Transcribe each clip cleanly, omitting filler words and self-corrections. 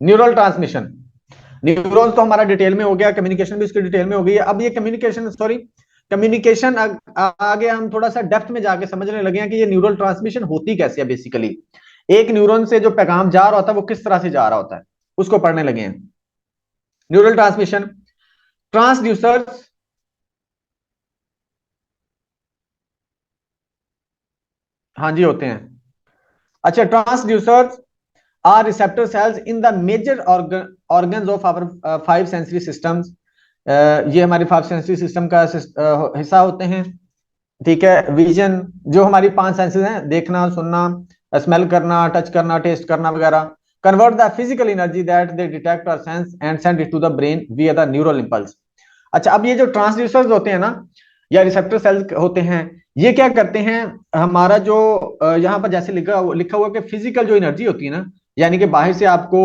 Neural transmission. Neurons तो हमारा detail में हो गया, कम्युनिकेशन भी उसकी डिटेल में हो गई है। अब ये कम्युनिकेशन, सॉरी, कम्युनिकेशन आगे हम थोड़ा सा डेप्थ में जाके समझने लगे हैं कि ये न्यूरल ट्रांसमिशन होती कैसे है बेसिकली। एक न्यूरॉन से जो पैगाम जा रहा होता है वो किस तरह से जा रहा होता है, उसको पढ़ने लगे हैं। न्यूरल ट्रांसमिशन, ट्रांसड्यूसर्स, हाँ जी होते हैं। अच्छा, transducers are receptor cells in the major organs of our five sensory systems. ये हमारे फाइव सेंसरी सिस्टम का हिस्सा होते हैं। ठीक है, विजन, जो हमारी पांच सेंसेस हैं, देखना, सुनना, स्मेल करना, टच करना, टेस्ट करना वगैरह। Convert the physical energy that they detect or sense and send it to the brain via the neural impulse. अच्छा, अब ये जो ट्रांसड्यूसर्स होते हैं ना, या रिसेप्टर सेल्स होते हैं, ये क्या करते हैं, हमारा जो यहाँ पर जैसे लिखा लिखा हुआ कि फिजिकल जो एनर्जी होती है ना, यानी कि बाहर से आपको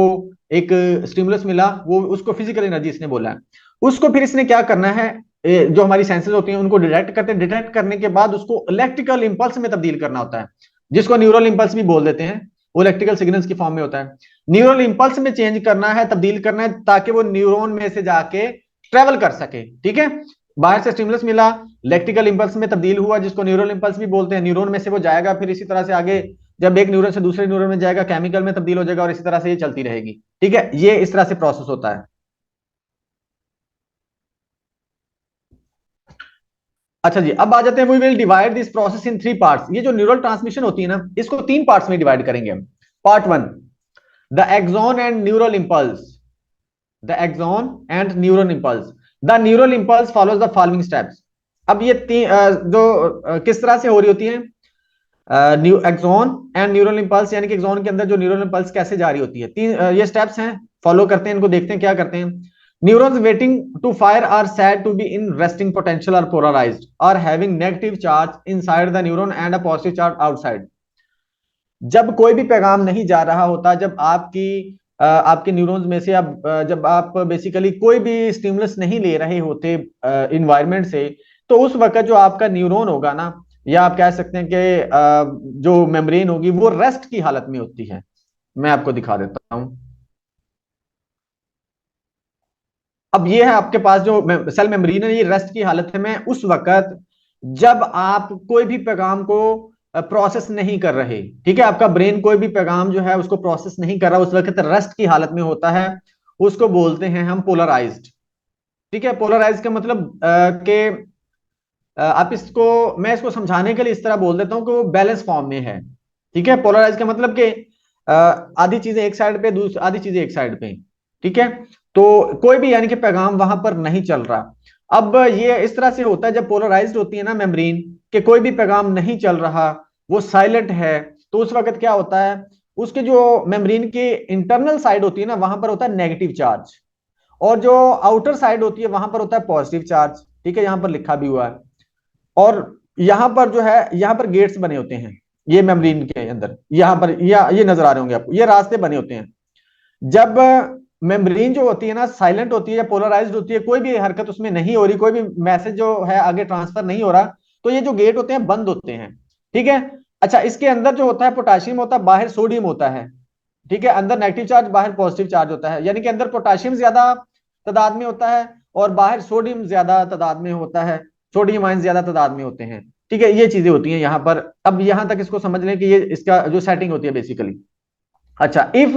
एक स्टिमुलस मिला, वो उसको फिजिकल एनर्जी इसने बोला है। उसको फिर इसने क्या करना है, जो हमारी सेंसेस होती हैं उनको डिटेक्ट करते हैं, डिटेक्ट करने के बाद उसको इलेक्ट्रिकल इंपल्स में तब्दील करना होता है, जिसको न्यूरल इंपल्स भी बोल देते हैं। वो इलेक्ट्रिकल सिग्नल्स की फॉर्म में होता है। न्यूरल इंपल्स में चेंज करना है, तब्दील करना है, ताकि वो न्यूरॉन में से जाके ट्रेवल कर सके। ठीक है, बाहर से स्टिमुलस मिला, इलेक्ट्रिकल इंपल्स में तब्दील हुआ, जिसको न्यूरल इंपल्स भी बोलते हैं, न्यूरॉन में से वो जाएगा, फिर इसी तरह से आगे जब एक न्यूरॉन से दूसरे न्यूरॉन में जाएगा केमिकल में तब्दील हो जाएगा, और इसी तरह से ये चलती रहेगी। ठीक है, ये इस तरह से प्रोसेस होता है। अच्छा जी, अब आ जाते हैं, we will divide this process in three parts. ये जो न्यूरल ट्रांसमिशन होती है ना, इसको तीन पार्ट्स में डिवाइड करेंगे हम। Part one, the axon and neural impulse. The axon and neural impulse, the neural impulse follows the following steps. अब ये किस तरह से हो रही होती है, new axon and neural impulse, यानी कि एक्सॉन के अंदर जो न्यूरल इंपल्स कैसे जारी होती है, तीन ये स्टेप्स हैं, फॉलो करते हैं इनको, देखते हैं क्या करते हैं। Neurons waiting to fire are said to be in resting potential और पोलराइज्ड और having negative charge inside the neuron and a positive charge outside. जब कोई भी पैगाम नहीं जा रहा होता, जब आपके न्यूरॉन्स में से जब आप बेसिकली कोई भी स्टिमुलस नहीं ले रहे होते इन्वायरमेंट से, तो उस वक्त जो आपका न्यूरॉन होगा ना, या आप कह सकते हैं कि जो मेम्ब्रेन होगी वो रेस्ट की हालत में होती है। मैं आपको दिखा देता हूं। अब ये है आपके पास जो सेल मेम्ब्रेन है, ये रेस्ट की हालत में उस वक्त जब आप कोई भी पैगाम को प्रोसेस नहीं कर रहे। ठीक है, आपका ब्रेन कोई भी पैगाम जो है उसको प्रोसेस नहीं कर रहा, उस वक्त रेस्ट की हालत में होता है। उसको बोलते हैं हम पोलराइज्ड। ठीक है, पोलराइज का मतलब कि आप इसको, मैं इसको समझाने के लिए इस तरह बोल देता हूं कि वो बैलेंस फॉर्म में है। ठीक है, पोलराइज का मतलब कि आधी चीजें एक साइड पे, दूसरी आधी चीजें एक साइड पे। ठीक है, तो कोई भी यानी कि पैगाम वहां पर नहीं चल रहा। अब ये इस तरह से होता है जब पोलराइज्ड होती है ना मेम्ब्रेन, कि कोई भी पैगाम नहीं चल रहा, वो साइलेंट है, तो उस वक्त क्या होता है, उसके जो मेम्ब्रेन की इंटरनल साइड होती है ना, वहां पर होता है नेगेटिव चार्ज, और जो आउटर साइड होती है वहां पर होता है पॉजिटिव चार्ज। ठीक है, यहां पर लिखा भी हुआ है। और यहां पर जो है, यहां पर गेट्स बने होते हैं, ये मेम्ब्रेन के अंदर, यहां पर ये नजर आ रहे होंगे आपको, ये रास्ते बने होते हैं। जब मेम्ब्रेन जो होती है ना साइलेंट होती है या पोलराइज्ड होती है, कोई भी हरकत उसमें नहीं हो रही, कोई भी मैसेज जो है आगे ट्रांसफर नहीं हो रहा, तो ये जो गेट होते हैं बंद होते हैं। ठीक है, अच्छा, इसके अंदर जो होता है पोटाशियम होता है, बाहर सोडियम होता है। ठीक है, अंदर नेगेटिव चार्ज, बाहर पॉजिटिव चार्ज होता है, यानी कि अंदर पोटाशियम ज्यादा तादाद में होता है और बाहर सोडियम ज्यादा तादाद में होता है, सोडियम आयन ज्यादा तादाद में होते हैं। ठीक है, ये चीजें होती हैं यहाँ पर। अब यहां तक इसको समझ लें कि ये इसका जो सेटिंग होती है बेसिकली। अच्छा, if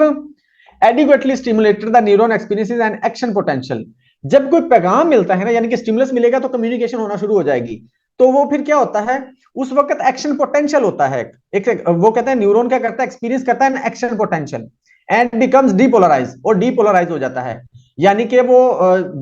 adequately stimulated the neuron experiences an action potential. जब कोई पैगाम मिलता है ना, यानी कि स्टिमुलस मिलेगा तो कम्युनिकेशन होना शुरू हो जाएगी, तो वो फिर क्या होता है, उस वक्त एक्शन पोटेंशियल होता है। वो कहते हैं न्यूरॉन क्या करता है, एक्सपीरियंस करता है action potential and becomes depolarize, और डीपोलराइज हो जाता है। यानी कि वो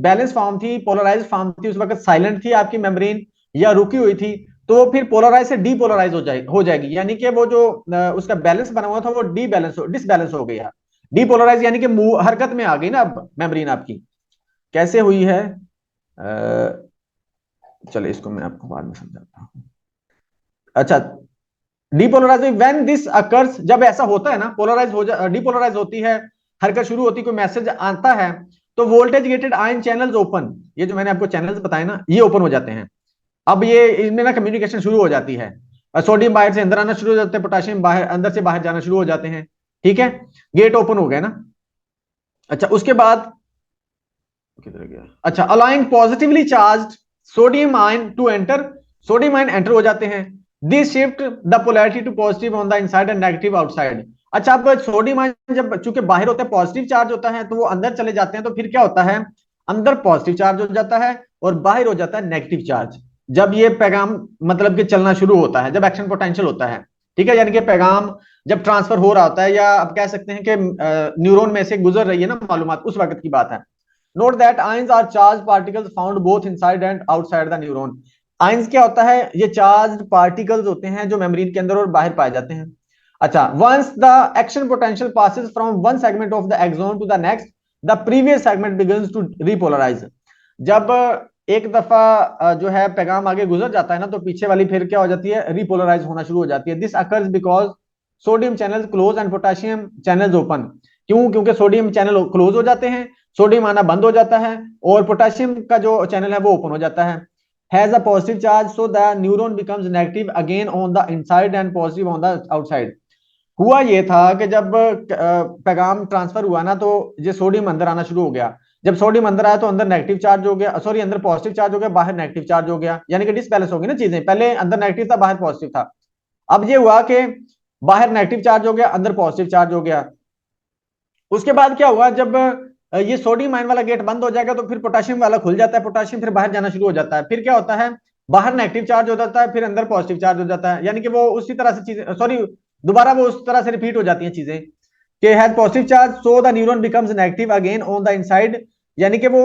बैलेंस फॉर्म थी, पोलराइज फॉर्म थी, उस वक्त साइलेंट थी आपकी मेम्ब्रेन या रुकी हुई थी, तो वो फिर पोलराइज से डीपोलराइज हो जाएगी, यानी कि वो जो उसका बैलेंस बना हुआ था वो डिसबैलेंस हो गया। डीपोलराइज यानी कि हरकत में आ गई ना अब मेम्ब्रेन आपकी। कैसे हुई है, चलिए इसको मैं आपको बाद में समझाता हूँ। अच्छा, डीपोलराइज व्हेन दिस अकर्स, जब ऐसा होता है ना, पोलराइज हो जा डीपोलराइज होती है, हरकत शुरू होती है, कोई मैसेज आता है, तो voltage gated ion channels open, ये जो मैंने आपको चैनल्स बताए ना, ये ओपन हो जाते हैं। अब ये इनमें ना कम्युनिकेशन शुरू हो जाती है, सोडियम बाहर से अंदर आना शुरू हो जाते हैं, पोटाशियम बाहर अंदर से बाहर जाना शुरू हो जाते हैं। ठीक है, गेट ओपन हो गए ना। अच्छा उसके बाद किधर गया, अच्छा allowing positively charge sodium ion to enter, sodium ion enter हो जाते हैं। This shift the polarity to positive on the inside and negative outside. अच्छा अब सोडियम आयन जब चूंकि बाहर होते हैं पॉजिटिव चार्ज होता है तो वो अंदर चले जाते हैं, तो फिर क्या होता है, अंदर पॉजिटिव चार्ज हो जाता है और बाहर हो जाता है नेगेटिव चार्ज। जब ये पैगाम मतलब कि चलना शुरू होता है, जब एक्शन पोटेंशियल होता है, ठीक है, यानी कि पैगाम जब ट्रांसफर हो रहा होता है, या आप कह सकते हैं कि न्यूरॉन में से गुजर रही है ना मालूमात, उस वक्त की बात है। Note that ions are charge particles found both inside and outside the neuron. Ions क्या होता है, ये चार्ज पार्टिकल्स होते हैं जो मेम्ब्रेन के अंदर और बाहर पाए जाते हैं। अच्छा once the action potential passes from one segment of the axon to the next, the previous segment begins to repolarize. जब एक दफा जो है पैगाम आगे गुजर जाता है ना, तो पीछे वाली फिर क्या हो जाती है, रिपोलराइज होना शुरू हो जाती है। This occurs because sodium channel close and potassium channels open. क्यों, क्योंकि सोडियम चैनल क्लोज हो जाते हैं, सोडियम आना बंद हो जाता है, और पोटेशियम का जो चैनल है वो ओपन हो जाता है। Has a positive charge so the neuron becomes negative again on the inside and positive on the outside. हुआ ये था कि जब पैगाम ट्रांसफर हुआ ना, तो ये सोडियम अंदर आना शुरू हो गया। जब सोडियम अंदर आया तो अंदर नेगेटिव चार्ज हो गया, सॉरी अंदर पॉजिटिव चार्ज हो गया, बाहर नेगेटिव चार्ज हो गया, यानी कि डिसबैलेंस हो गई ना चीजें, पहले अंदर नेगेटिव था बाहर पॉजिटिव था। अब ये हुआ कि बाहर नेगेटिव चार्ज हो गया, अंदर पॉजिटिव चार्ज हो गया। उसके बाद क्या हुआ, जब ये सोडियम आयन वाला गेट बंद हो जाएगा तो फिर पोटेशियम वाला खुल जाता है, पोटेशियम फिर बाहर जाना शुरू हो जाता है। फिर क्या होता है, बाहर नेगेटिव चार्ज हो जाता है, फिर अंदर पॉजिटिव चार्ज हो जाता है, यानी कि वो उसी तरह से चीजें, सॉरी दोबारा वो उस तरह से रिपीट हो जाती हैं चीजें कि has positive charge so the neuron becomes negative again on the inside, यानी कि वो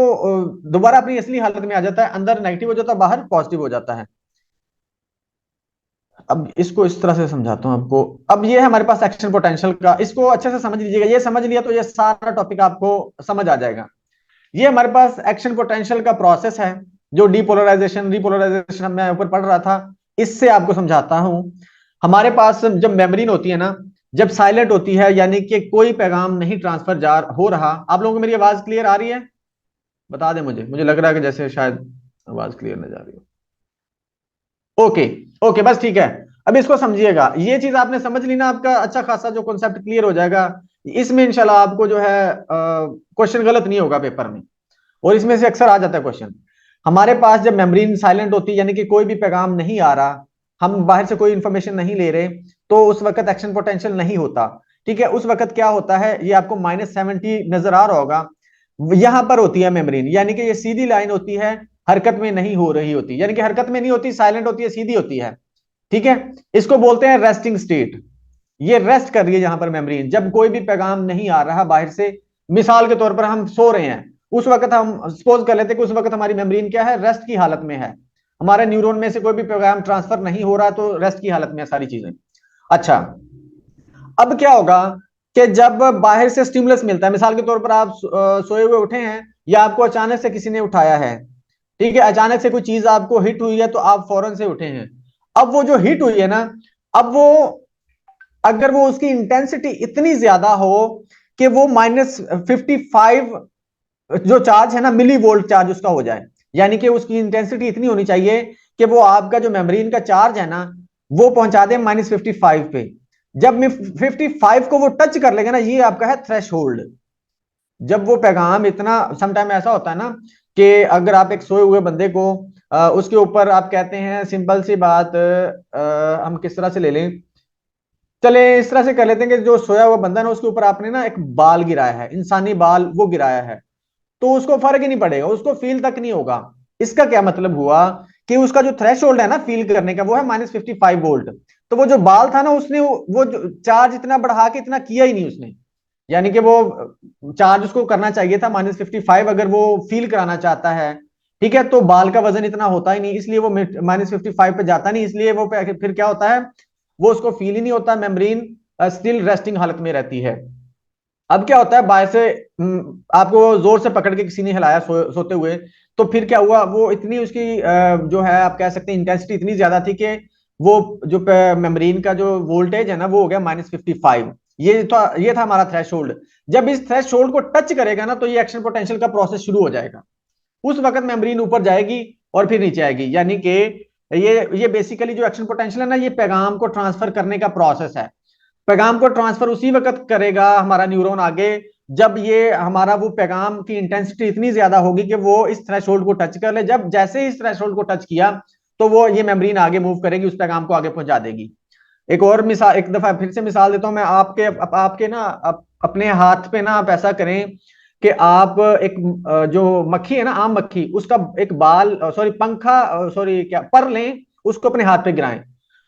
दोबारा अपनी असली हालत में आ जाता है, अंदर नेगेटिव हो जाता है, बाहर पॉजिटिव हो जाता है। अब इसको इस तरह से समझाता हूं आपको। अब ये है हमारे पास एक्शन पोटेंशियल का, इसको अच्छे से समझ लीजिएगा, ये समझ लिया तो ये सारा टॉपिक आपको समझ आ जाएगा। ये हमारे पास एक्शन पोटेंशियल का प्रोसेस है, जो डीपोलराइजेशन रिपोलराइजेशन मैं ऊपर पढ़ रहा था, इससे आपको समझाता हूं। हमारे पास जब मेमोरीन होती है ना, जब साइलेंट होती है, यानी कि कोई पैगाम नहीं ट्रांसफर जा हो रहा। आप लोगों को मेरी आवाज क्लियर आ रही है? बता दें, मुझे मुझे लग रहा है कि जैसे शायद आवाज क्लियर ना जा रही हो। ओके, ओके बस ठीक है। अब इसको समझिएगा, ये चीज आपने समझ ली ना, आपका अच्छा खासा जो कॉन्सेप्ट क्लियर हो जाएगा। इसमें इंशाल्लाह आपको जो है क्वेश्चन गलत नहीं होगा पेपर में, और इसमें से अक्सर आ जाता है क्वेश्चन। हमारे पास जब मेमोरी साइलेंट होती है, यानी कि कोई भी पैगाम नहीं आ रहा, हम बाहर से कोई इंफॉर्मेशन नहीं ले रहे, तो उस वक्त एक्शन पोटेंशियल नहीं होता। ठीक है, उस वक्त क्या होता है, ये आपको -70 नजर आ रहा होगा, यहां पर होती है मेमोरीन, यानी कि ये सीधी लाइन होती है, हरकत में नहीं हो रही होती, यानी कि हरकत में नहीं होती, साइलेंट होती है, सीधी होती है। ठीक है, इसको बोलते हैं रेस्टिंग स्टेट। ये रेस्ट कर रही है यहां पर मेमोरी, जब कोई भी पैगाम नहीं आ रहा बाहर से। मिसाल के तौर पर हम सो रहे हैं, उस वक्त हम सपोज कर लेते हैं कि उस वक्त हमारी मेमोरी क्या है, रेस्ट की हालत में है। हमारे न्यूरॉन में से कोई भी पैगाम ट्रांसफर नहीं हो रहा, तो रेस्ट की हालत में है सारी चीजें। अच्छा, अब क्या होगा कि जब बाहर से स्टिमुलस मिलता है, मिसाल के तौर पर आप सोए हुए उठे हैं, या आपको अचानक से किसी ने उठाया है, ठीक है, अचानक से कोई चीज आपको हिट हुई है, तो आप फौरन से उठे हैं। अब वो जो हिट हुई है ना, अब वो अगर वो उसकी इंटेंसिटी इतनी ज्यादा हो कि वो -55 जो चार्ज है ना, मिली वोल्ट चार्ज उसका हो जाए, यानी कि उसकी इंटेंसिटी इतनी होनी चाहिए कि वो आपका जो मेम्ब्रेन का चार्ज है ना, वो पहुंचा दे -55 पे। जब 55 को वो टच कर लेगा ना, ये आपका है थ्रेश होल्ड। जब वो पैगाम इतना, समटाइम ऐसा होता है ना कि अगर आप एक सोए हुए बंदे को उसके ऊपर आप कहते हैं, सिंपल सी बात, हम किस तरह से ले लें, चले इस तरह से कर लेते हैं कि जो सोया हुआ बंदा है ना, उसके ऊपर आपने ना एक बाल गिराया है, इंसानी बाल वो गिराया है, तो उसको फर्क ही नहीं पड़ेगा, उसको फील तक नहीं होगा। इसका क्या मतलब हुआ कि उसका जो थ्रेश होल्ड है ना फील करने का, वो है -55 वोल्ट। तो वो जो बाल था ना, उसने वो चार्ज इतना बढ़ा के इतना किया ही नहीं उसने, यानी कि वो चार्ज उसको करना चाहिए था -55, अगर वो फील कराना चाहता है। ठीक है, तो बाल का वजन इतना होता ही नहीं, इसलिए वो -55 पे जाता नहीं, इसलिए वो फिर क्या होता है, वो उसको फील ही नहीं होता, मेम्ब्रेन स्टिल रेस्टिंग हालत में रहती है। अब क्या होता है, बाहर से आपको जोर से पकड़ के किसी ने हिलाया सोते हुए, तो फिर क्या हुआ, वो इतनी उसकी जो है आप कह सकते हैं इंटेंसिटी इतनी ज्यादा थी कि वो जो मेम्ब्रेन का जो वोल्टेज है ना, वो हो गया -55। ये था हमारा थ्रेश होल्ड। जब इस थ्रेश होल्ड को टच करेगा ना, तो ये एक्शन पोटेंशियल का प्रोसेस शुरू हो जाएगा। उस वक्त मेम्ब्रेन ऊपर जाएगी और फिर नीचे आएगी, यानी कि ये बेसिकली जो एक्शन पोटेंशियल है ना, ये पैगाम को ट्रांसफर करने का प्रोसेस है। पैगाम को ट्रांसफर उसी वक्त करेगा हमारा न्यूरॉन आगे, जब ये हमारा वो पैगाम की इंटेंसिटी इतनी ज्यादा होगी कि वो इस थ्रेशोल्ड को टच कर ले, जब जैसे ही इस थ्रेशोल्ड को टच किया तो वो ये मेम्ब्रेन आगे मूव करेगी, उस पैगाम को आगे पहुंचा देगी। एक और मिसाल, एक दफा फिर से मिसाल देता हूं मैं आपके आपके ना अपने हाथ पे ना आप ऐसा करें कि आप एक जो मक्खी है ना, आम मक्खी, उसका एक बाल, सॉरी पंखा, सॉरी क्या पर लें, उसको अपने हाथ पे गिराएं।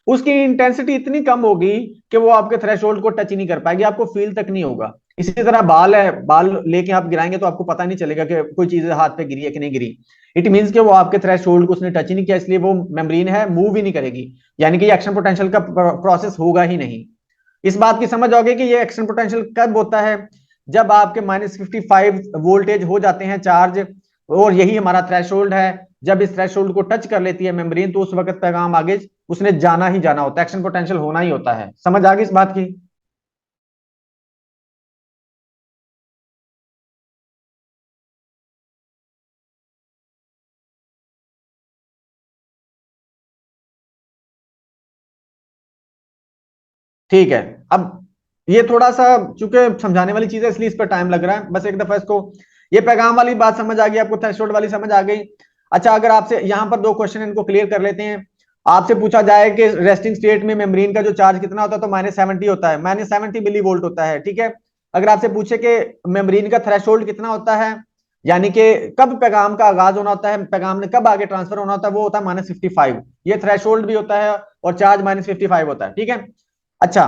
उसकी इंटेंसिटी इतनी कम होगी कि वो आपके थ्रेशोल्ड को टच ही नहीं कर पाएगी, आपको फील तक नहीं होगा। इसी तरह बाल है, बाल लेके आप गिराएंगे तो आपको पता नहीं चलेगा कि कोई चीज हाथ पे गिरी है कि नहीं गिरी। इट मीन्स कि वो आपके थ्रेशोल्ड को उसने टच ही नहीं किया, इसलिए वो मेम्ब्रेन है मूव ही नहीं करेगी, यानी कि एक्शन पोटेंशियल का प्रोसेस होगा ही नहीं। इस बात की समझ आओगे कि ये एक्शन पोटेंशियल कब होता है, जब आपके -55 वोल्टेज हो जाते हैं चार्ज, और यही हमारा थ्रेशोल्ड है। जब इस थ्रेशोल्ड को टच कर लेती है मेम्ब्रेन तो उस वक्त पैगाम आगे उसने जाना ही जाना होता है, एक्शन पोटेंशियल होना ही होता है। समझ आ गई इस बात की? ठीक है। अब ये थोड़ा सा, चूंकि समझाने वाली चीज है इसलिए इस पर टाइम लग रहा है, बस एक दफा इसको, ये पैगाम वाली बात समझ आ गई आपको, थ्रेशोल्ड वाली समझ आ गई। अच्छा, अगर आपसे यहाँ पर दो क्वेश्चन इनको क्लियर कर लेते हैं। आपसे पूछा जाए कि रेस्टिंग स्टेट में मेम्ब्रेन का जो चार्ज कितना होता है, तो -70 होता है, -70 मिली वोल्ट होता है, ठीक है। अगर आपसे पूछे कि मेम्ब्रेन का थ्रेशोल्ड कितना होता है, यानी कि कब पैगाम का आगाज होना होता है, पैगाम ने कब आगे ट्रांसफर होना होता है, वो होता है -55। ये थ्रेशोल्ड भी होता है और चार्ज -55 होता है, ठीक है। अच्छा,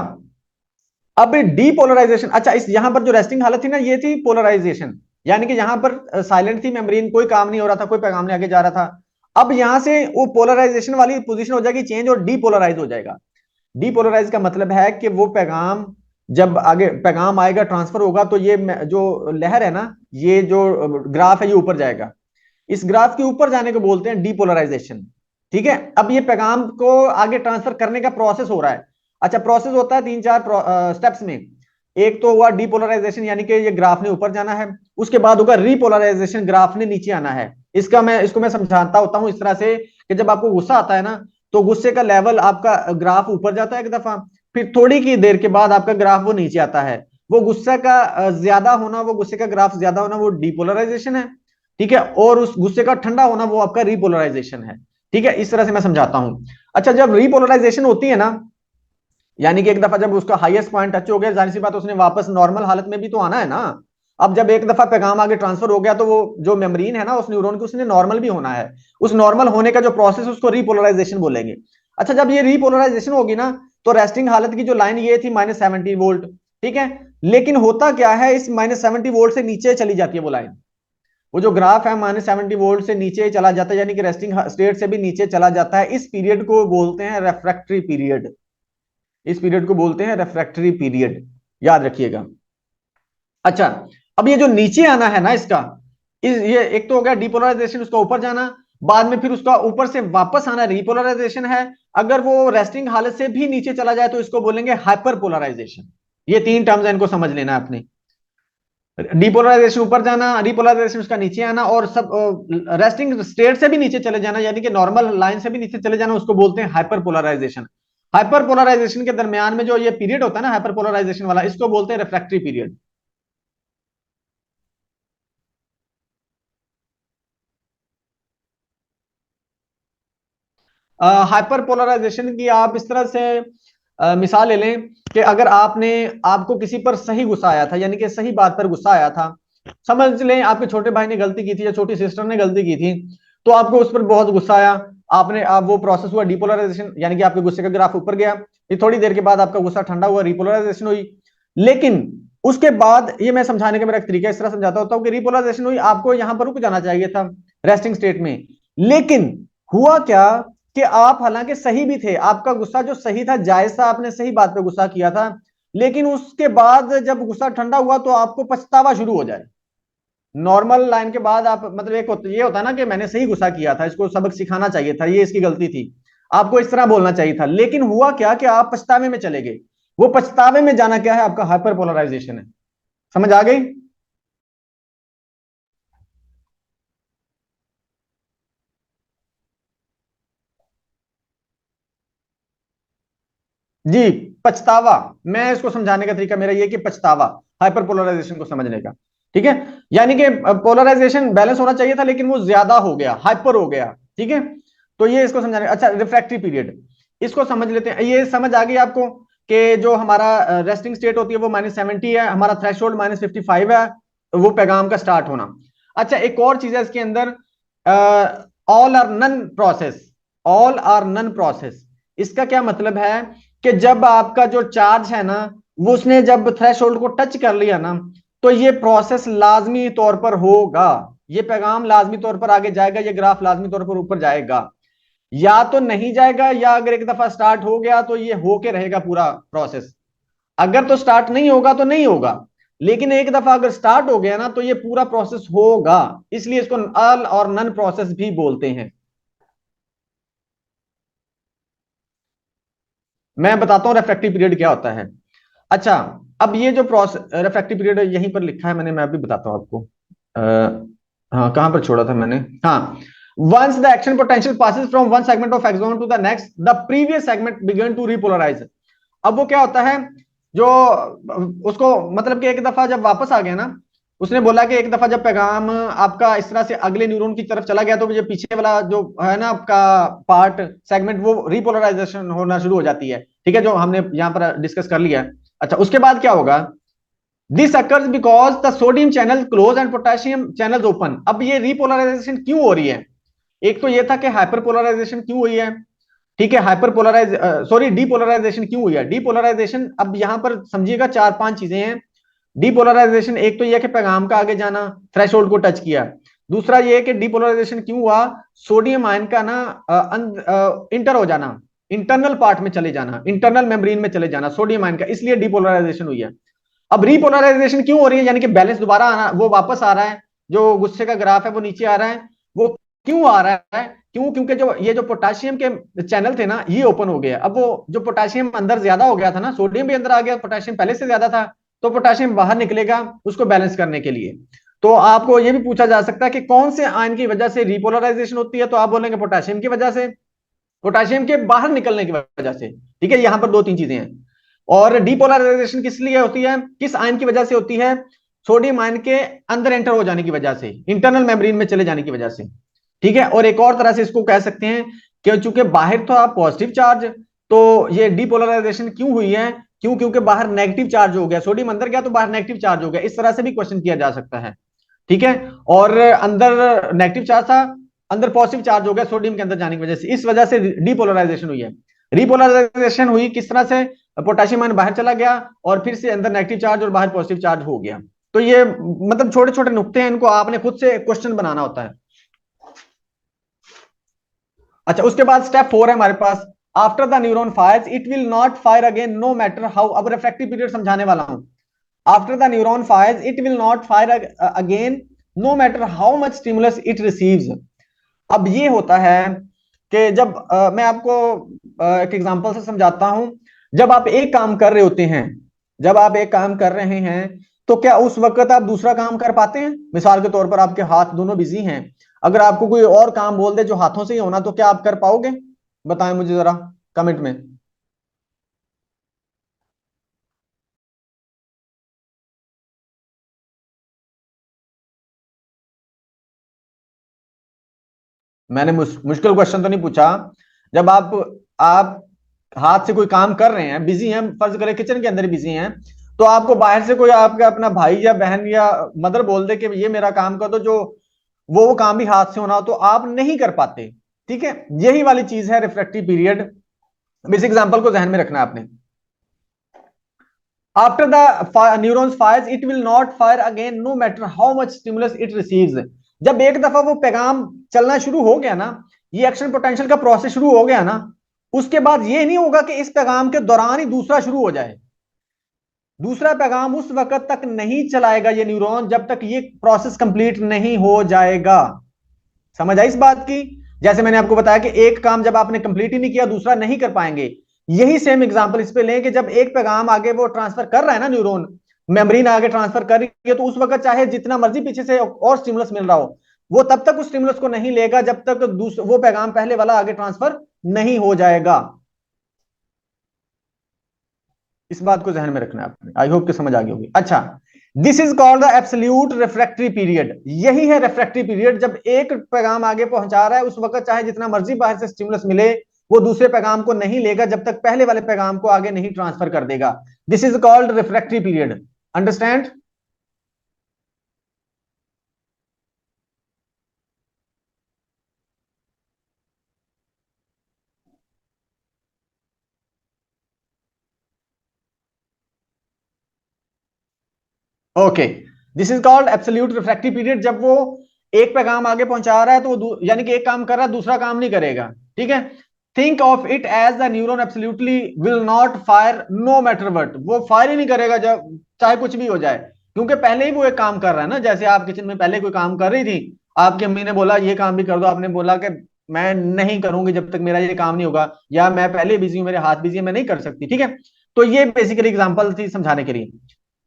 अब डीपोलराइजेशन, अच्छा इस यहां पर जो रेस्टिंग हालत थी ना, ये थी पोलराइजेशन, यानी कि यहां पर साइलेंट थी मेम्ब्रेन, कोई काम नहीं हो रहा था, कोई पैगाम नहीं आगे जा रहा था। अब यहां से वो पोलराइजेशन वाली पोजीशन हो जाएगी चेंज और डीपोलराइज हो जाएगा। डीपोलराइज का मतलब है कि वो पैगाम, जब आगे पैगाम आएगा ट्रांसफर होगा तो ये जो लहर है ना, ये जो ग्राफ है ये ऊपर जाएगा। इस ग्राफ के ऊपर जाने को बोलते हैं डीपोलराइजेशन। ठीक है, अब ये पैगाम को आगे ट्रांसफर करने का प्रोसेस हो रहा है। अच्छा, प्रोसेस होता है तीन चार स्टेप्स में। एक तो हुआ डीपोलराइजेशन, यानी कि ये ग्राफ ने ऊपर जाना है। उसके बाद होगा रीपोलराइजेशन, ग्राफ ने नीचे आना है। इसको मैं समझाता होता हूं इस तरह से कि जब आपको गुस्सा आता है ना, तो गुस्से का लेवल आपका ग्राफ ऊपर जाता है एक दफा, फिर थोड़ी की देर के बाद आपका ग्राफ वो नीचे आता है। वो गुस्से का ज्यादा होना, वो गुस्से का ग्राफ ज्यादा होना, वो डीपोलराइजेशन है। ठीक है, और उस गुस्से का ठंडा होना वो आपका रिपोलराइजेशन है। ठीक है, इस तरह से मैं समझाता हूं। अच्छा, जब रिपोलराइजेशन होती है ना, यानी कि एक दफा जब उसका हाईएस्ट पॉइंट टच हो गया, जाहिर सी बात उसने वापस नॉर्मल हालत में भी तो आना है ना। अब जब एक दफा पैगाम आगे ट्रांसफर हो गया तो वो जो मेम्ब्रेन है ना उस न्यूरॉन की, उसने नॉर्मल भी होना है। उस नॉर्मल होने का जो प्रोसेस है उसको रिपोलराइजेशन बोलेंगे। अच्छा, जब ये रिपोलराइजेशन होगी ना, तो रेस्टिंग हालत की जो लाइन ये थी -70 वोल्ट, ठीक है। लेकिन होता क्या है, इस -70 वोल्ट से नीचे चली जाती है वो लाइन। वो जो ग्राफ है -70 वोल्ट से नीचे चला जाता है, यानी कि रेस्टिंग स्टेट से भी नीचे चला जाता है। इस पीरियड को बोलते हैं रेफ्रैक्टरी पीरियड। इस पीरियड को बोलते हैं रेफ्रैक्टरी पीरियड, याद रखिएगा। अच्छा, अब ये जो नीचे आना है ना इसका, ये एक तो हो गया डिपोलराइजेशन, उसका ऊपर जाना, बाद में फिर उसका ऊपर से वापस आना रिपोलराइजेशन है। अगर वो रेस्टिंग हालत से भी नीचे चला जाए तो इसको बोलेंगे हाइपर पोलराइजेशन। ये तीन टर्म्स है, इनको समझ लेना है आपने। डिपोलराइजेशन ऊपर जाना, रिपोलराइजेशन उसका नीचे आना, और सब रेस्टिंग स्टेट से भी नीचे चले जाना, यानी कि नॉर्मल लाइन से भी नीचे चले जाना, उसको बोलते हैं हाइपर पोलराइजेशन। हाइपर पोलराइजेशन के दरमियान में जो ये पीरियड होता है ना हाइपर पोलराइजेशन वाला, इसको बोलते हैं रिफ्रैक्टरी पीरियड। हाइपर पोलराइजेशन की आप इस तरह से मिसाल ले लें कि अगर आपको किसी पर सही गुस्सा आया था, यानी कि सही बात पर गुस्सा आया था, समझ लें आपके छोटे भाई ने गलती की थी या छोटी सिस्टर ने गलती की थी, तो आपको उस पर बहुत गुस्सा आया। आप वो प्रोसेस हुआ डिपोलराइजेशन, यानी कि आपके गुस्से का ग्राफ ऊपर गया। फिर थोड़ी देर के बाद आपका गुस्सा ठंडा हुआ, रिपोलराइजेशन हुई। लेकिन उसके बाद, ये मैं समझाने का मेरा एक तरीका इस तरह समझाता होता हूँ कि रिपोलराइजेशन हुई, आपको यहां पर रुक जाना चाहिए था रेस्टिंग स्टेट में। लेकिन हुआ क्या कि आप हालांकि सही भी थे, आपका गुस्सा जो सही था जायज था, आपने सही बात पे गुस्सा किया था। लेकिन उसके बाद जब गुस्सा ठंडा हुआ तो आपको पछतावा शुरू हो जाए। नॉर्मल लाइन के बाद आप, मतलब ये होता है ना कि मैंने सही गुस्सा किया था, इसको सबक सिखाना चाहिए था, ये इसकी गलती थी, आपको इस तरह बोलना चाहिए था। लेकिन हुआ क्या कि आप पछतावे में चले गए। वो पछतावे में जाना क्या है, आपका हाइपर पोलराइजेशन है। समझ आ गई? जी, पछतावा। मैं इसको समझाने का तरीका मेरा ये कि पछतावा, हाइपर पोलराइजेशन को समझने का। ठीक है, यानी कि पोलराइजेशन बैलेंस होना चाहिए था लेकिन वो ज्यादा हो गया, हाइपर हो गया। ठीक है, तो ये इसको समझाने। अच्छा, रिफ्रैक्टरी पीरियड, इसको समझ लेते हैं। ये समझ आ गई आपको कि जो हमारा रेस्टिंग स्टेट होती है वो -70 है, हमारा थ्रेशोल्ड -55 है, वो पैगाम का स्टार्ट होना। अच्छा, एक और चीज है इसके अंदर, all or none process. All or none process, इसका क्या मतलब है कि जब आपका जो चार्ज है ना, वो उसने जब थ्रेशोल्ड को टच कर लिया ना, तो ये प्रोसेस लाजमी तौर पर होगा, ये पैगाम लाजमी तौर पर आगे जाएगा, ये ग्राफ लाजमी तौर पर ऊपर जाएगा। या तो नहीं जाएगा, या अगर एक दफा स्टार्ट हो गया तो ये होके रहेगा पूरा प्रोसेस। अगर तो स्टार्ट नहीं होगा तो नहीं होगा, लेकिन एक दफा अगर स्टार्ट हो गया ना तो ये पूरा प्रोसेस होगा। इसलिए इसको ऑल और नन प्रोसेस भी बोलते हैं। मैं बताता हूं रेफ्रेक्टिव पीरियड क्या होता है। अच्छा, अब ये जो प्रोसेस रेफ्रेक्टिव पीरियड यहीं पर लिखा है मैंने, मैं अभी बताता हूं आपको। हाँ, कहां पर छोड़ा था मैंने। हाँ, once the action potential passes from one segment of axon to the next, the previous segment began to repolarize. अब वो क्या होता है, जो उसको मतलब कि एक दफा जब वापस आ गया ना, उसने बोला कि एक दफा जब पैगाम आपका इस तरह से अगले न्यूरॉन की तरफ चला गया तो जो पीछे वाला जो है ना आपका पार्ट सेगमेंट, वो रिपोलराइजेशन होना शुरू हो जाती है। ठीक है, जो हमने यहां पर डिस्कस कर लिया है। अच्छा, उसके बाद क्या होगा, this occurs because the sodium channel close and potassium channel open. अब ये रिपोलराइजेशन क्यों हो रही है, एक तो ये था कि हाइपर पोलराइजेशन क्यों हुई है। ठीक है, हाइपर पोलराइज सॉरी डीपोलराइजेशन क्यों हुई है। डीपोलराइजेशन, अब यहां पर समझिएगा चार पांच चीजें हैं। डीपोलराइजेशन एक तो यह कि पैगाम का आगे जाना, थ्रेशोल्ड को टच किया। दूसरा यह कि डीपोलराइजेशन क्यों हुआ, सोडियम आयन का ना इंटर हो जाना, इंटरनल पार्ट में चले जाना, इंटरनल मेम्ब्रेन में चले जाना सोडियम आयन का, इसलिए डीपोलराइजेशन हुई है। अब रिपोलराइजेशन क्यों हो रही है, यानी कि बैलेंस दोबारा आना, वो वापस आ रहा है, जो गुस्से का ग्राफ है वो नीचे आ रहा है। वो क्यों आ रहा है, क्यों, क्योंकि जो ये जो पोटाशियम के चैनल थे ना, ये ओपन हो गए। अब वो जो पोटाशियम अंदर ज्यादा हो गया था ना, सोडियम भी अंदर आ गया, पोटाशियम पहले से ज्यादा था, तो पोटाशियम बाहर निकलेगा उसको बैलेंस करने के लिए। तो आपको ये भी पूछा जा सकता है कि कौन से आयन की वजह से रिपोलराइजेशन होती है, तो आप बोलेंगे पोटाशियम की वजह से, पोटाशियम के बाहर निकलने की वजह से। ठीक है, यहां पर दो तीन चीजें हैं। और डीपोलराइजेशन किस लिए होती है, किस आयन की वजह से होती है, सोडियम आयन के अंदर एंटर हो जाने की वजह से, इंटरनल मेम्ब्रेन में चले जाने की वजह से। ठीक है, और एक और तरह से इसको कह सकते हैं कि चूंकि बाहर था पॉजिटिव चार्ज, तो ये डीपोलराइजेशन क्यों हुई है, क्यों, क्योंकि बाहर नेगेटिव चार्ज हो गया, सोडियम अंदर गया तो बाहर नेगेटिव चार्ज हो गया। इस तरह से भी क्वेश्चन किया जा सकता है। ठीक है, और अंदर नेगेटिव चार्ज था, अंदर पॉजिटिव चार्ज हो गया सोडियम के अंदर जाने की वजह से, इस वजह से डीपोलराइजेशन हुई है। रिपोलराइजेशन हुई किस तरह से, पोटेशियम आयन बाहर चला गया और फिर से अंदर नेगेटिव चार्ज और बाहर पॉजिटिव चार्ज हो गया। तो ये मतलब छोटे छोटे नुक्ते हैं, इनको आपने खुद से क्वेश्चन बनाना होता है। अच्छा, उसके बाद स्टेप 4 है हमारे पास, after the neuron fires it will not fire again no matter how. अब रिफ्रैक्टिव पीरियड समझाने वाला हूं। After the neuron fires it will not fire again no matter how much stimulus it receives. अब ये होता है कि जब मैं आपको एक एग्जांपल से समझाता हूं। जब आप एक काम कर रहे होते हैं, जब आप एक काम कर रहे हैं, तो क्या उस वक्त आप दूसरा काम कर पाते हैं। मिसाल के तौर पर आपके हाथ दोनों बिजी हैं, अगर आपको कोई और काम बोल दे जो हाथों से ही होना, तो क्या आप कर पाओगे, बताएं मुझे जरा कमेंट में। मैंने मुश्किल क्वेश्चन तो नहीं पूछा। जब आप हाथ से कोई काम कर रहे हैं, बिजी हैं, फर्ज करें किचन के अंदर बिजी हैं, तो आपको बाहर से कोई आपका अपना भाई या बहन या मदर बोल दे कि ये मेरा काम कर दो, जो वो काम भी हाथ से होना हो, तो आप नहीं कर पाते। ठीक है, यही वाली चीज है रिफ्रैक्टिव पीरियड। इस एग्जांपल को ध्यान में रखना है आपने। After the neurons fires it will not fire again no matter how much stimulus it receives. जब एक दफा वो पैगाम चलना शुरू हो गया ना, ये एक्शन पोटेंशियल का प्रोसेस शुरू हो गया ना, उसके बाद ये नहीं होगा कि इस पैगाम के दौरान ही दूसरा शुरू हो जाए। दूसरा पैगाम उस वक्त तक नहीं चलाएगा ये न्यूरॉन जब तक ये प्रोसेस कंप्लीट नहीं हो जाएगा। समझ आई इस बात की। जैसे मैंने आपको बताया कि एक काम जब आपने कंप्लीट ही नहीं किया, दूसरा नहीं कर पाएंगे। यही सेम एग्जांपल इस पे लें कि जब एक पैगाम आगे वो ट्रांसफर कर रहा है ना न्यूरॉन, मेमोरी आगे ट्रांसफर कर रही है, तो उस वक्त चाहे जितना मर्जी पीछे से और स्टिमुलस मिल रहा हो, वो तब तक उस स्टिमुलस को नहीं लेगा जब तक वो पैगाम पहले वाला आगे ट्रांसफर नहीं हो जाएगा। इस बात को जहन में रखना है आपने। आई होप कि समझ आ गई होगी। अच्छा, this is called the absolute refractory period. यही है रिफ्रैक्टरी पीरियड। जब एक पैगाम आगे पहुंचा रहा है उस वक्त चाहे जितना मर्जी बाहर से स्टिमुलस मिले, वो दूसरे पैगाम को नहीं लेगा जब तक पहले वाले पैगाम को आगे नहीं ट्रांसफर कर देगा। This is called refractory period. Understand? Okay, this is called absolute refractive period. जब वो एक पे काम आगे पहुंचा रहा है तो वो यानी कि एक काम कर रहा है दूसरा काम नहीं करेगा। ठीक है, think of it as the neuron absolutely will not fire no matter what. वो फायर ही नहीं करेगा जब चाहे कुछ भी हो जाए, क्योंकि पहले ही वो एक काम कर रहा है ना। जैसे आप किचन में पहले कोई काम कर रही थी, आपकी अम्मी ने बोला ये काम भी कर दो, आपने बोला कि मैं नहीं करूंगी जब तक मेरा ये काम नहीं होगा, या मैं पहले बिजी हूं, मेरे हाथ बिजी है, मैं नहीं कर सकती। ठीक है, तो ये बेसिकली एग्जांपल थी समझाने के लिए।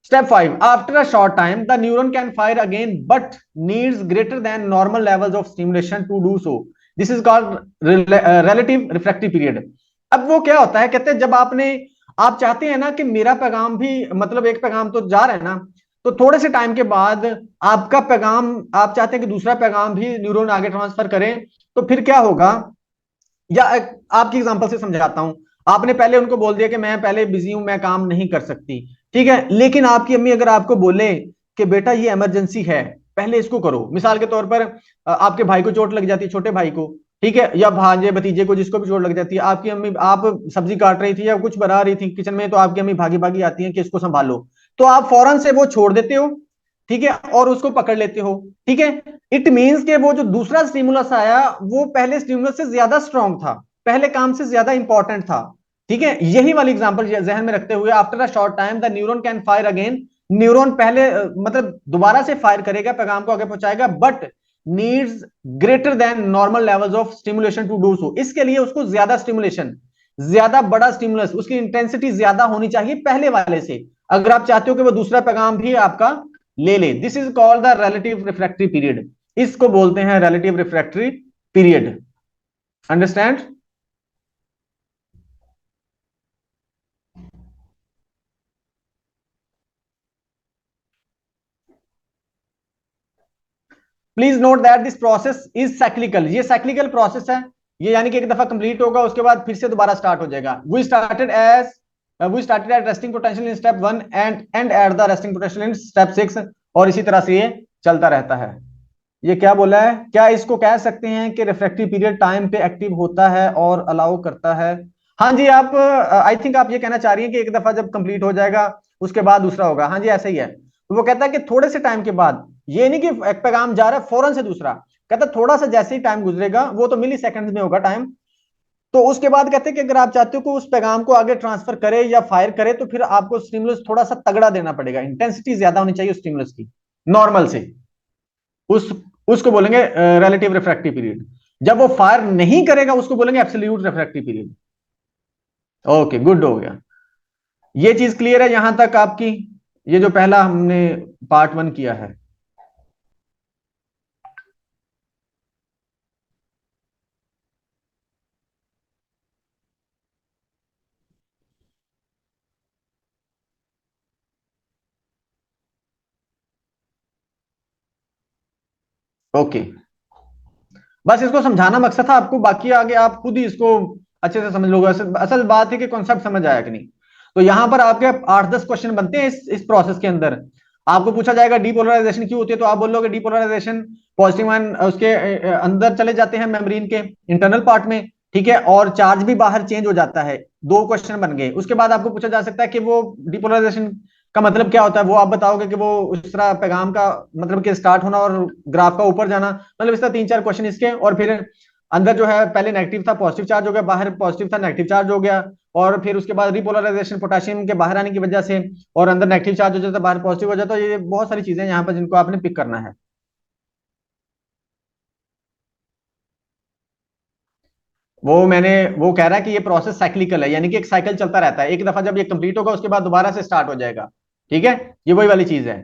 Step 5. After a short time, the neuron can fire again but needs greater than normal levels of stimulation to do so. This is called relative refractive period. अब वो क्या होता है, कहते हैं जब आप चाहते हैं ना कि मेरा पैगाम भी, मतलब एक पैगाम तो जा रहा है ना, तो थोड़े से टाइम के बाद आपका पैगाम, आप चाहते हैं कि दूसरा पैगाम भी न्यूरॉन आगे ट्रांसफर करें, तो फिर क्या होगा, या आपकी एग्जांपल से समझाता हूं। आपने पहले उनको बोल दिया कि मैं पहले बिजी हूं, मैं काम नहीं कर सकती। ठीक है, लेकिन आपकी अम्मी अगर आपको बोले कि बेटा ये इमरजेंसी है, पहले इसको करो। मिसाल के तौर पर आपके भाई को चोट लग जाती है, छोटे भाई को, ठीक है, या भांजे भतीजे को, जिसको भी चोट लग जाती है, आपकी अम्मी, आप सब्जी काट रही थी या कुछ बना रही थी किचन में, तो आपकी अम्मी भागी भागी आती है कि इसको संभालो, तो आप फौरन से वो छोड़ देते हो। ठीक है, और उसको पकड़ लेते हो। ठीक है, इट मींस के वो जो दूसरा स्टिमुलस आया वो पहले स्टिमुलस से ज्यादा स्ट्रांग था, पहले काम से ज्यादा इंपॉर्टेंट था। ठीक है, यही वाली एग्जांपल जहन में रखते हुए, after a short time the neuron can fire again. Neuron पहले मतलब दोबारा से फायर करेगा, पैगाम को आगे पहुंचाएगा, but needs greater than normal levels of stimulation to do so. इसके लिए उसको ज्यादा स्टिमुलेशन, ज्यादा बड़ा स्टिमुलस, उसकी इंटेंसिटी ज्यादा होनी चाहिए पहले वाले से, अगर आप चाहते हो कि वो दूसरा पैगाम भी आपका ले ले। This is called the relative refractory period. इसको बोलते हैं relative refractory period. Understand? Please note that this process is cyclical. ये साइक्लिकल प्रोसेस है। ये यानी कि एक दफा कंप्लीट होगा उसके बाद फिर से दोबारा स्टार्ट हो जाएगा। We started at resting potential in step 1 and at the resting potential in step 6, और इसी तरह से ये चलता रहता है। ये क्या बोला है, क्या इसको कह सकते हैं कि रिफ्रैक्टिव पीरियड टाइम पे एक्टिव होता है और अलाउ करता है? हाँ जी, आप आई थिंक आप ये कहना चाह रही हैं कि एक दफा जब कंप्लीट हो जाएगा उसके बाद दूसरा होगा। हाँ जी, ऐसा ही है। तो वो कहता है कि थोड़े से टाइम के बाद, ये नहीं कि एक पैगाम जा रहा है फौरन से दूसरा, कहता है थोड़ा सा जैसे ही टाइम गुजरेगा, वो तो मिली सेकंड में होगा टाइम, तो उसके बाद कहते हैं कि अगर आप चाहते हो कि उस पैगाम को आगे ट्रांसफर करे या फायर करे, तो फिर आपको स्टिमुलस थोड़ा सा तगड़ा देना पड़ेगा, इंटेंसिटी ज्यादा होनी चाहिए स्टिमुलस की नॉर्मल से। उस उसको बोलेंगे रिलेटिव रिफ्रैक्टिव पीरियड। जब वो फायर नहीं करेगा उसको बोलेंगे absolute refractive period. Okay, good, हो गया। ये चीज क्लियर है यहां तक आपकी? ये जो पहला हमने पार्ट 1 किया है। ओके, बस इसको समझाना मकसद था आपको, बाकी आगे आप खुद ही इसको अच्छे से समझ लोगे। असल बात है कि कॉन्सेप्ट समझ आया कि नहीं। तो यहां पर आपके 8-10 क्वेश्चन बनते हैं इस प्रोसेस के अंदर। आपको पूछा जाएगा डीपोलराइजेशन क्यों होती है, तो आप बोलोगे डीपोलराइजेशन पॉजिटिव आयन उसके अंदर चले जाते हैं मेम्ब्रेन के इंटरनल पार्ट में। ठीक है, और चार्ज भी बाहर चेंज हो जाता है। 2 क्वेश्चन बन गए। उसके बाद आपको पूछा जा सकता है कि वो डिपोलराइजेशन का मतलब क्या होता है, वो आप बताओगे कि वो उस तरह पैगाम का मतलब कि स्टार्ट होना और ग्राफ का ऊपर जाना, मतलब इस तरह 3-4 क्वेश्चन इसके। और फिर अंदर जो है पहले नेगेटिव था पॉजिटिव चार्ज हो गया, बाहर पॉजिटिव था नेगेटिव चार्ज हो गया, और फिर उसके बाद रिपोलराइजेशन पोटेशियम के बाहर आने की वजह से, और अंदर नेगेटिव चार्ज हो जाता है बाहर पॉजिटिव हो जाता है। ये बहुत सारी चीजें यहाँ पर जिनको आपने पिक करना है। वो कह रहा है कि ये प्रोसेस साइक्लिकल है, यानी कि एक साइकिल चलता रहता है, एक दफा जब ये कंप्लीट होगा उसके बाद दोबारा से स्टार्ट हो जाएगा। ठीक है, ये वही वाली चीज है।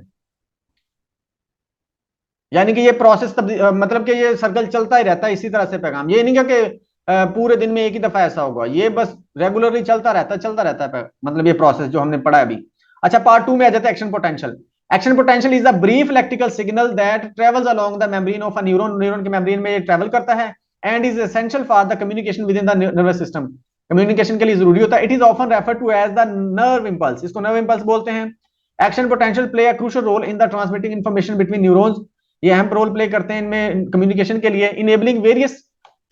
यानी कि ये प्रोसेस तब मतलब कि ये सर्कल चलता ही रहता है इसी तरह से पैगाम, ये नहीं क्या कि पूरे दिन में एक ही दफा ऐसा होगा, ये बस रेगुलरली चलता रहता है मतलब ये प्रोसेस जो हमने पढ़ा है अभी। अच्छा, पार्ट टू में आ जाता है action potential. Action potential is a brief electrical signal that travels along the membrane of a neuron, neuron के मेम्ब्रेन में ये ट्रेवल करता है, and is essential for the communication within the nervous system. Communication के लिए जरूरी होता है। It is often refer to as the nerve impulse, इसको नर्व इंपल्स बोलते हैं। Action potential play a crucial role in the transmitting information between neurons, ये अहम रोल प्ले करते हैं इनमें कम्युनिकेशन के लिए। Enabling various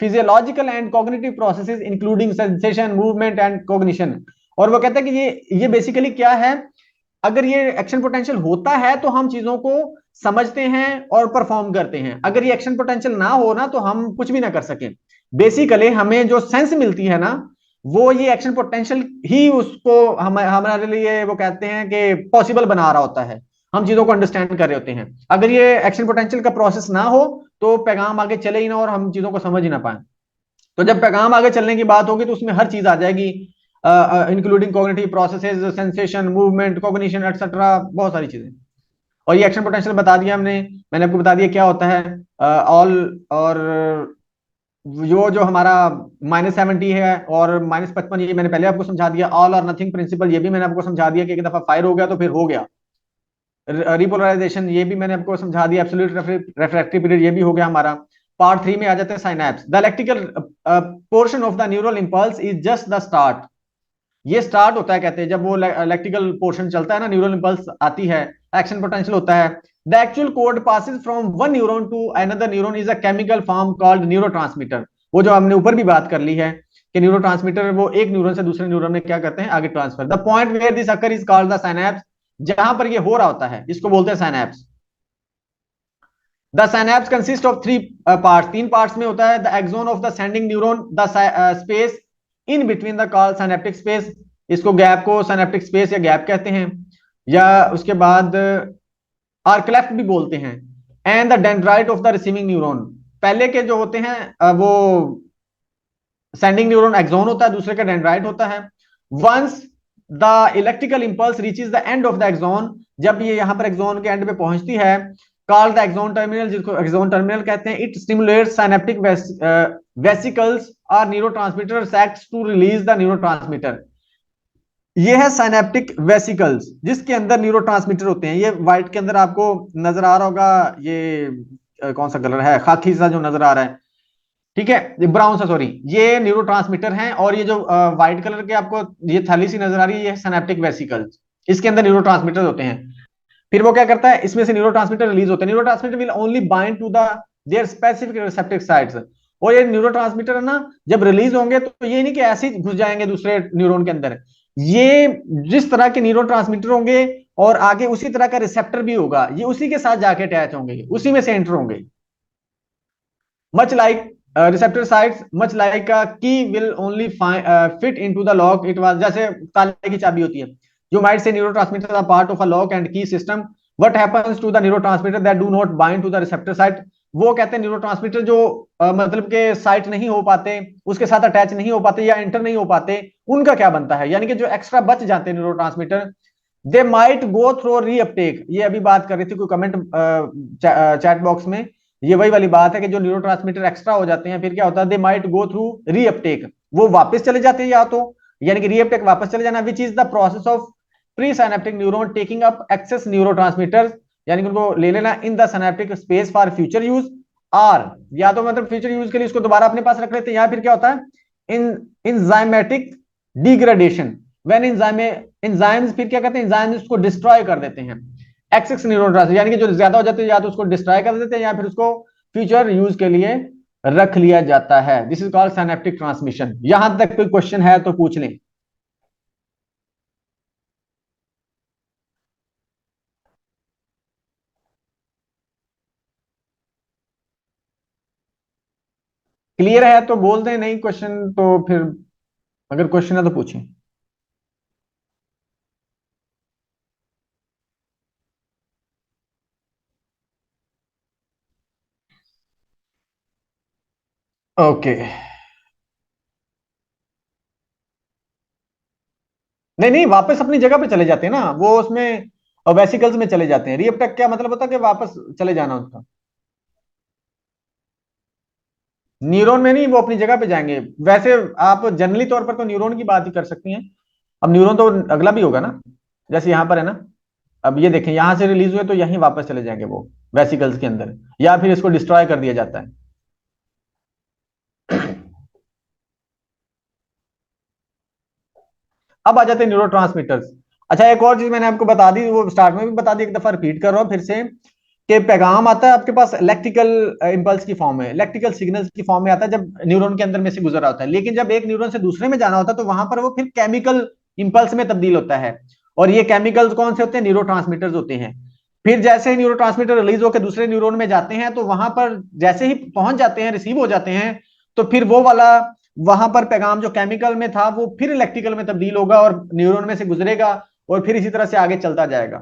physiological and cognitive processes including sensation, movement and cognition. और वो कहता है कि ये बेसिकली क्या है, अगर ये एक्शन पोटेंशियल होता है तो हम चीजों को समझते हैं और परफॉर्म करते हैं, अगर ये एक्शन पोटेंशियल ना हो ना तो हम कुछ भी ना कर सकें। बेसिकली हमें जो सेंस मिलती है ना, वो ये एक्शन पोटेंशियल ही उसको हमारे लिए वो कहते हैं कि पॉसिबल बना रहा होता है, हम चीजों को अंडरस्टैंड कर रहे होते हैं। अगर ये एक्शन पोटेंशियल का प्रोसेस ना हो तो पैगाम आगे चले ही ना और हम चीजों को समझ ही ना पाए। तो जब पैगाम आगे चलने की बात होगी तो उसमें हर चीज आ जाएगी, including cognitive processes, sensation, movement, cognition etcetera, बहुत सारी चीजें। और ये एक्शन पोटेंशियल बता दिया हमने, मैंने आपको बता दिया क्या होता है ऑल, और जो जो हमारा -70 है और -55, ये मैंने पहले आपको समझा दिया। ऑल और नथिंग प्रिंसिपल, ये भी मैंने आपको समझा दिया कि एक दफा फायर हो गया तो फिर हो गया। रिपोलराइजेशन, ये भी मैंने आपको समझा दिया। एब्सोल्यूट रेफ्रैक्टिव पीरियड, ये भी हो गया हमारा। पार्ट 3 में आ जाते हैं synapse. The electrical portion of the neural impulse is just the start, ये स्टार्ट होता है कहते हैं जब वो इलेक्ट्रिकल पोर्शन चलता है ना, न्यूरल इंपल्स आती है, एक्शन पोटेंशियल होता है। The actual code passes from one neuron to another neuron is a chemical form called neurotransmitter. वो जो हमने ऊपर भी बात कर ली है कि न्यूरोट्रांसमीटर वो एक न्यूरॉन से दूसरे न्यूरॉन में क्या करते हैं, आगे transfer. The point where this occur is called the synapse, जहां पर ये हो रहा होता है इसको बोलते हैं synapse. The synapse consist of three parts, तीन पार्ट्स में होता है। The axon of the sending neuron, the space in between the call synaptic space, इसको गैप को साइनेप्टिक स्पेस या गैप कहते हैं, या उसके बाद आर्कलेफ्ट भी बोलते हैं। And the dendrite of the receiving neuron, पहले के जो होते हैं वो सेंडिंग न्यूरॉन एक्सोन होता है, दूसरे का डेंड्राइट होता है। Once the electrical impulse reaches the end of the axon, जब ये यहां पर एक्सोन के एंड पे पहुंचती है, कॉल्ड द एक्सोन टर्मिनल, जिसको एक्सोन टर्मिनल कहते हैं। इट स्टिमुलेट्स सिनेप्टिक वेसिकल्स और neurotransmitter acts to release the neurotransmitter. ये है साइनेप्टिक वेसिकल्स जिसके अंदर न्यूरोट्रांसमीटर होते हैं। ये व्हाइट के अंदर आपको नजर आ रहा होगा, ये कौन सा कलर है, खाकी सा जो नजर आ रहा है, ठीक है, ब्राउन सा, सॉरी, ये न्यूरोट्रांसमीटर हैं। और ये जो व्हाइट कलर के आपको ये थैली सी नजर आ रही है, ये सिनेप्टिक वेसिकल्स, इसके अंदर न्यूरोट्रांसमीटर होते हैं। फिर वो क्या करता है, इसमें से न्यूरोट्रांसमीटर रिलीज होते हैं। Neurotransmitter will only bind to the their specific receptive sites. और ये न्यूरोट्रांसमीटर है ना, जब रिलीज होंगे तो ये नहीं कि ऐसे ही घुस जाएंगे दूसरे न्यूरॉन के अंदर, ये जिस तरह के न्यूरोट्रांसमीटर होंगे और आगे उसी तरह का रिसेप्टर भी होगा, ये उसी के साथ जाके अटैच होंगे, उसी में से एंटर होंगे। much like receptor sites, much like a key will only fit into the lock it was, जैसे ताले की चाबी होती है। You might say neurotransmitters are part of a lock and key system. What happens to the neurotransmitter that do not bind to the receptor site? वो कहते हैं neurotransmitter जो मतलब के साइट नहीं हो पाते, उसके साथ अटैच नहीं हो पाते या एंटर नहीं हो पाते, उनका क्या बनता है, यानी कि जो एक्स्ट्रा बच जाते हैं neurotransmitter, they might go through reuptake. ये अभी बात कर रही थी कोई कमेंट चैट बॉक्स में, ये वही वाली बात है कि जो न्यूरोट्रांसमीटर एक्स्ट्रा हो जाते हैं फिर क्या होता है, they might go through reuptake, वो वापस चले जाते हैं या तो, यानी कि रीअपटेक वापस चले जाना, which is the process of pre synaptic neuron taking up excess neurotransmitters, यानी कि उनको ले लेना in the synaptic space for future use. Or या तो मतलब फ्यूचर यूज के लिए इसको दोबारा अपने पास रख लेते हैं, या फिर क्या होता है इन इंजाइमेटिक डिग्रेडेशन, व्हेन एंजाइम्स फिर क्या करते हैं, एंजाइम्स उसको डिस्ट्रॉय कर देते हैं। एक्सेस न्यूरोट्रांसमीटर यानी कि जो ज्यादा हो जाते हैं या तो उसको डिस्ट्रॉय कर देते हैं या फिर उसको फ्यूचर यूज के लिए रख लिया जाता है। This is called synaptic transmission. यहां तक कोई क्वेश्चन है तो पूछ लें। क्लियर है तो बोल दें, नहीं क्वेश्चन तो फिर अगर क्वेश्चन है तो पूछें। ओके, नहीं नहीं, वापस अपनी जगह पे चले जाते हैं ना वो, उसमें वेसिकल्स में चले जाते हैं। रीअपटेक क्या मतलब होता है कि वापस चले जाना उसका। न्यूरॉन में नहीं, वो अपनी जगह पे जाएंगे। वैसे आप जनरली तौर पर तो न्यूरॉन की बात ही कर सकती हैं। अब न्यूरॉन तो अगला भी होगा ना, जैसे यहाँ पर है ना। अब ये देखें, यहां से रिलीज हुए तो यहीं वापस चले जाएंगे वो वेसिकल्स के अंदर, या फिर इसको डिस्ट्रॉय कर दिया जाता है। अब आ जाते हैं न्यूरो। अच्छा, एक और चीज मैंने आपको बता दी, वो स्टार्ट में भी बता दी, एक दफा रिपीट कर रहा हूँ फिर से, कि पैगाम आता है आपके पास इलेक्ट्रिकल इंपल्स की फॉर्म में, इलेक्ट्रिकल सिग्नल्स की फॉर्म में आता है जब न्यूरॉन के अंदर में से गुजर रहा होता है। लेकिन जब एक न्यूरॉन से दूसरे में जाना होता है तो वहां पर वो फिर केमिकल इंपल्स में तब्दील होता है। और ये केमिकल्स कौन से होते हैं? न्यूरो होते हैं। फिर जैसे ही न्यूरो रिलीज होकर दूसरे न्यूरॉन में जाते हैं तो वहां पर जैसे ही पहुंच जाते हैं, रिसीव हो जाते हैं, तो फिर वो वाला वहां पर पैगाम जो केमिकल में था वो फिर इलेक्ट्रिकल में तब्दील होगा और न्यूरॉन में से गुजरेगा, और फिर इसी तरह से आगे चलता जाएगा।